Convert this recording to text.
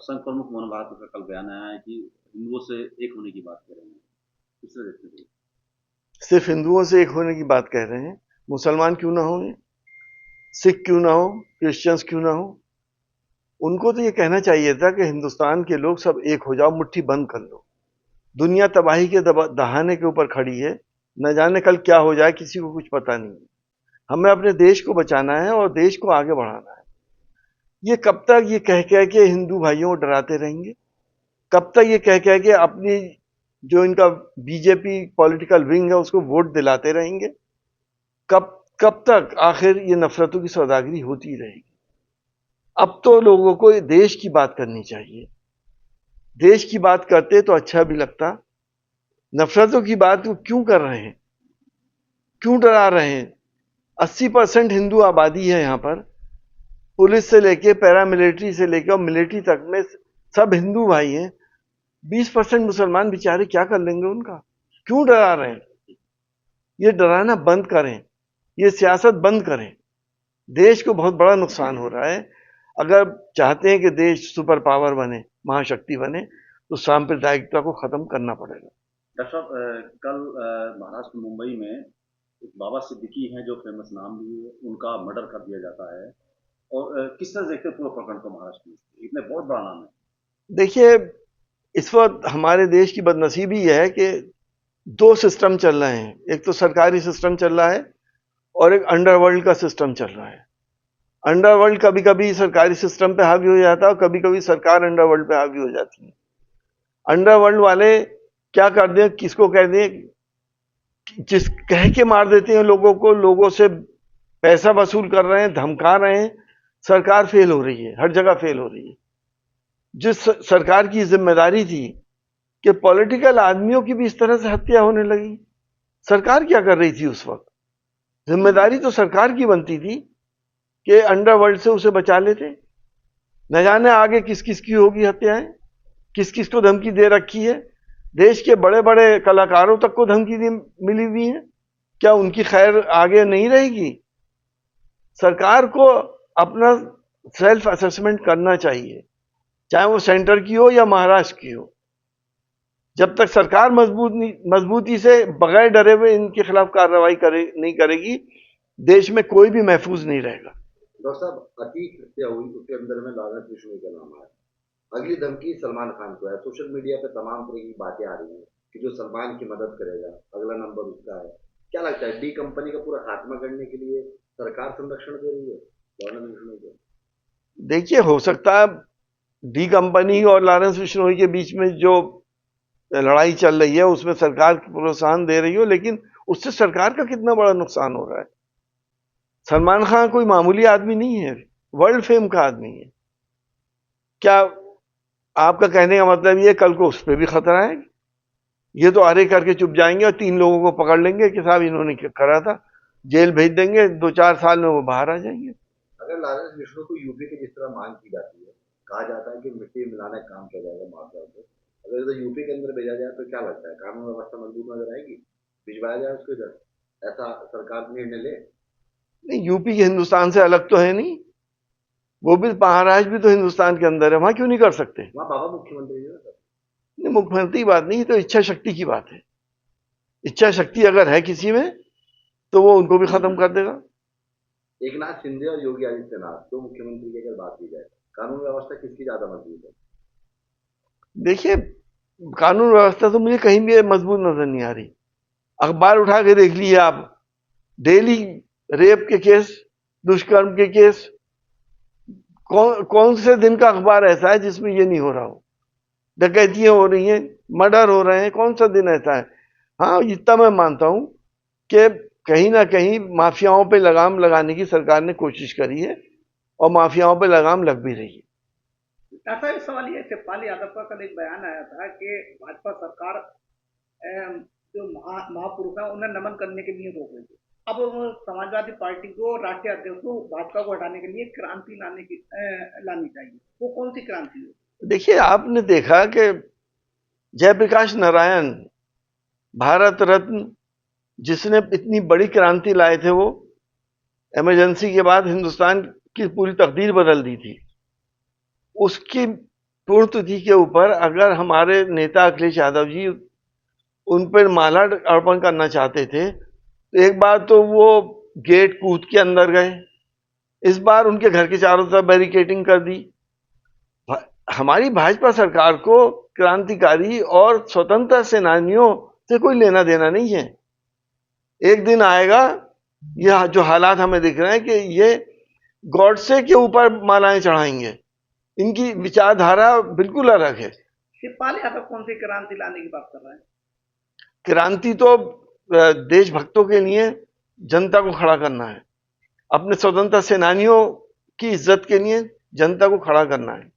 संघ प्रमुख मोहन भागवत का कल बयान आया है कि हिंदुओं से एक होने की बात कर रहे हैं। किस तरह देखते हैं? सिर्फ हिंदुओं से एक होने की बात कह रहे हैं। मुसलमान क्यों ना हो, सिख क्यों ना हो, क्रिश्चियंस क्यों ना हो, उनको तो ये कहना चाहिए था कि हिंदुस्तान के लोग सब एक हो जाओ, मुट्ठी बंद कर लो। दुनिया तबाही के दहाने के ऊपर खड़ी है। न जाने कल क्या हो जाए, किसी को कुछ पता नहीं। हमें अपने देश को बचाना है और देश को आगे बढ़ाना है। ये कब तक ये कह कह के हिंदू भाइयों को डराते रहेंगे? कब तक ये कह कह के अपनी जो इनका बीजेपी पॉलिटिकल विंग है उसको वोट दिलाते रहेंगे? कब कब तक आखिर ये नफरतों की सौदागरी होती रहेगी? अब तो लोगों को देश की बात करनी चाहिए। देश की बात करते तो अच्छा भी लगता। नफरतों की बात वो क्यों कर रहे हैं? क्यों डरा रहे हैं? 80% हिंदू आबादी है यहाँ पर। पुलिस से लेके पैरामिलिट्री से लेकर और मिलिट्री तक में सब हिंदू भाई हैं। 20% मुसलमान बेचारे क्या कर लेंगे उनका? क्यों डरा रहे हैं? ये डराना बंद करें। ये सियासत बंद करें। देश को बहुत बड़ा नुकसान हो रहा है। अगर चाहते हैं कि देश सुपर पावर बने, महाशक्ति बने, तो सांप्रदायिकता को खत्म करना पड़ेगा। डॉक्टर साहब, कल महाराष्ट्र मुंबई में एक बाबा सिद्दीकी हैं जो फेमस नाम लिए, उनका मर्डर कर दिया जाता है। और किस तरह देखते हैं पूरा प्रकरण को महाराष्ट्र में? इतने बहुत बड़ा नाम है। देखिए, इस वक्त हमारे देश की बदनसीबी यह है कि दो सिस्टम चल रहे हैं। एक तो सरकारी सिस्टम चल रहा है और एक अंडरवर्ल्ड का सिस्टम चल रहा है। अंडरवर्ल्ड कभी कभी सरकारी सिस्टम पे हावी हो जाता है और कभी कभी सरकार अंडरवर्ल्ड पे हावी हो जाती है। अंडरवर्ल्ड वाले क्या कर दें, किसको कह दें, जिस कह के मार देते हैं लोगों को, लोगों से पैसा वसूल कर रहे हैं, धमका रहे हैं। सरकार फेल हो रही है, हर जगह फेल हो रही है। जिस सरकार की जिम्मेदारी थी कि पॉलिटिकल आदमियों की भी इस तरह से हत्या होने लगी, सरकार क्या कर रही थी उस वक्त? जिम्मेदारी तो सरकार की बनती थी कि अंडरवर्ल्ड से उसे बचा लेते। न जाने आगे किस किस की होगी हत्याएं, किस किस को धमकी दे रखी है। देश के बड़े बड़े कलाकारों तक को धमकी मिली हुई है। क्या उनकी खैर आगे नहीं रहेगी? सरकार को अपना सेल्फ असेसमेंट करना चाहिए, चाहे वो सेंटर की हो या महाराष्ट्र की हो। जब तक सरकार मजबूती से बगैर डरे हुए इनके खिलाफ कार्रवाई नहीं करेगी, देश में कोई भी महफूज नहीं रहेगा। डॉक्टर साहब, अतीक हत्या हुई, उसके अंदर में लाला कृष्ण का नाम आया। अगली धमकी सलमान खान को है। सोशल मीडिया पे तमाम तरह की बातें आ रही हैं कि जो सलमान की मदद करेगा, अगला नंबर उसका है। क्या लगता है, डी कंपनी का पूरा खात्मा करने के लिए सरकार संरक्षण दे रही है गवर्नमेंट को? देखिए, हो सकता है डी कंपनी और लॉरेंस बिश्नोई के बीच में जो लड़ाई चल रही है उसमें सरकार प्रोत्साहन दे रही हो, लेकिन उससे सरकार का कितना बड़ा नुकसान हो रहा है। सलमान खान कोई मामूली आदमी नहीं है, वर्ल्ड फेम का आदमी है। क्या आपका कहने का मतलब ये कल को उस पर भी खतरा है? ये तो अरे करके चुप जाएंगे और 3 लोगों को पकड़ लेंगे कि साहब इन्होंने क्या करा था, जेल भेज देंगे, 2-4 साल में वो बाहर आ जाएंगे। अगर लारेंस बिश्नोई को यूपी की जिस तरह मांग की जाती है, कहा जाता है कि मिट्टी मिलाने का काम किया जाएगा माफिया को, अगर इधर यूपी के अंदर भेजा जाए तो क्या लगता है, कानून व्यवस्था मजबूत नजर आएगी? भिजवाया जाए उसको इधर, ऐसा सरकार निर्णय ले? नहीं, यूपी के हिंदुस्तान से अलग तो है नहीं। वो भी, महाराष्ट्र भी तो हिंदुस्तान के अंदर है, वहां क्यों नहीं कर सकते? वहाँ बाबा मुख्यमंत्री है ना। नहीं, मुख्यमंत्री की बात नहीं, तो इच्छा शक्ति की बात है। इच्छा शक्ति अगर है किसी में तो वो उनको भी खत्म कर देगा। एक नाथ शिंदे और योगी आदित्यनाथ, दो मुख्यमंत्री की अगर बात की जाए, कानून व्यवस्था किसकी ज्यादा मजबूत है? देखिए, कानून व्यवस्था तो मुझे कहीं भी मजबूत नजर नहीं आ रही। अखबार उठा के देख लीजिए आप, डेली रेप के केस, दुष्कर्म के केस। कौन से दिन का अखबार ऐसा है जिसमें ये नहीं हो रहा हो? डकैतियां हो रही हैं, मर्डर हो रहे हैं, कौन सा दिन ऐसा है? हाँ, इतना मैं मानता हूं कि कहीं ना कहीं माफियाओं पे लगाम लगाने की सरकार ने कोशिश करी है और माफियाओं पे लगाम लग भी रही है। ऐसा एक सवाल ये, शिवपाल यादव का कल एक बयान आया था कि भाजपा सरकार जो महापुरुष है उन्हें नमन करने के लिए रोक रही थी। अब वो समाजवादी पार्टी को, राष्ट्रीय अध्यक्ष को भाजपा को हटाने के लिए क्रांति लानी चाहिए। वो कौन सी क्रांति है? देखिए, आपने देखा कि जयप्रकाश नारायण, भारत रत्न, जिसने इतनी बड़ी क्रांति लाए थे, वो इमरजेंसी के बाद हिंदुस्तान की पूरी तकदीर बदल दी थी। उसकी पुण्यतिथि के ऊपर अगर हमारे नेता अखिलेश यादव जी उन पर माला अर्पण करना चाहते थे, तो एक बार तो वो गेट कूद के अंदर गए, इस बार उनके घर के चारों तरफ बैरिकेडिंग कर दी। हमारी भाजपा सरकार को क्रांतिकारी और स्वतंत्रता सेनानियों से कोई लेना देना नहीं है। एक दिन आएगा, यह जो हालात हमें दिख रहे हैं कि ये गॉडसे के ऊपर मालाएं चढ़ाएंगे। इनकी विचारधारा बिल्कुल अलग है। शिवपाल यादव कौन सी क्रांति लाने की बात कर रहे हैं? क्रांति तो देशभक्तों के लिए जनता को खड़ा करना है, अपने स्वतंत्रता सेनानियों की इज्जत के लिए जनता को खड़ा करना है।